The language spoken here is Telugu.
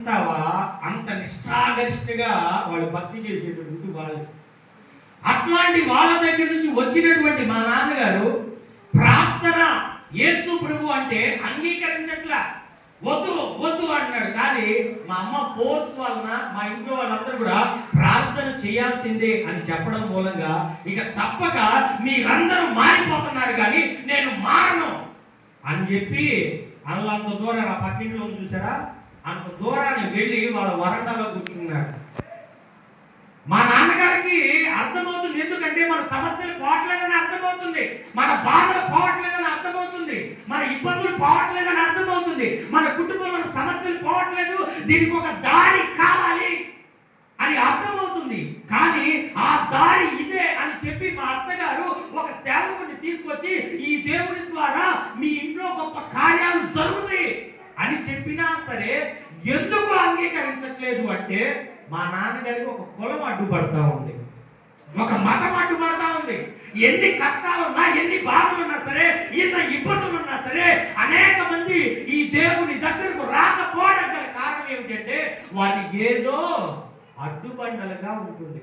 అంటావా అంత నిష్ఠాగరిష్టగా వాళ్ళు భక్తి చేసేటువంటి వాళ్ళు. అట్లాంటి వాళ్ళ దగ్గర నుంచి వచ్చినటువంటి మా నాన్నగారు ప్రార్థన యేసు ప్రభు అంటే అంగీకరించట్లా, వద్దు వద్దు అంటున్నాడు. కానీ మా అమ్మ ఫోర్స్ వలన మా ఇంట్లో వాళ్ళందరూ కూడా ప్రార్థన చేయాల్సిందే అని చెప్పడం మూలంగా ఇక తప్పక మీరందరూ మారిపోతున్నారు కానీ నేను మారను అని చెప్పి అంత దూరం ఆ పక్కింట్లో చూసారా, అంత దూరాన్ని వెళ్ళి వాళ్ళ వరండాలో కూర్చున్నాడు. మా నాన్నగారికి అర్థమవుతుంది, ఎందుకంటే మన సమస్యలు పోవట్లేదని అర్థమవుతుంది, మన బాధలు పోవట్లేదని అర్థమవుతుంది, మన ఇబ్బందులు పోవట్లేదని అర్థమవుతుంది, మన కుటుంబంలో సమస్యలు పోవట్లేదు, దీనికి ఒక దారి కావాలి అని అర్థమవుతుంది. కానీ ఆ దారి ఇదే అని చెప్పి మా అత్తగారు ఒక సేవకుడిని తీసుకొచ్చి ఈ దేవుడి ద్వారా మీ ఇంట్లో గొప్ప కార్యాలు జరుగుతాయి అని చెప్పినా సరే ఎందుకు అంగీకరించట్లేదు అంటే మా నాన్నగారికి ఒక కులం అడ్డుపడతా ఉంది, ఒక మతం అడ్డుపడతా ఉంది. ఎన్ని కష్టాలున్నా, ఎన్ని బాధలున్నా సరే, ఎన్ని ఇబ్బందులున్నా సరే అనేక మంది ఈ దేవుని దగ్గరకు రాకపోవడం గల కారణం ఏమిటంటే వారికి ఏదో అడ్డుబండలుగా ఉంటుంది.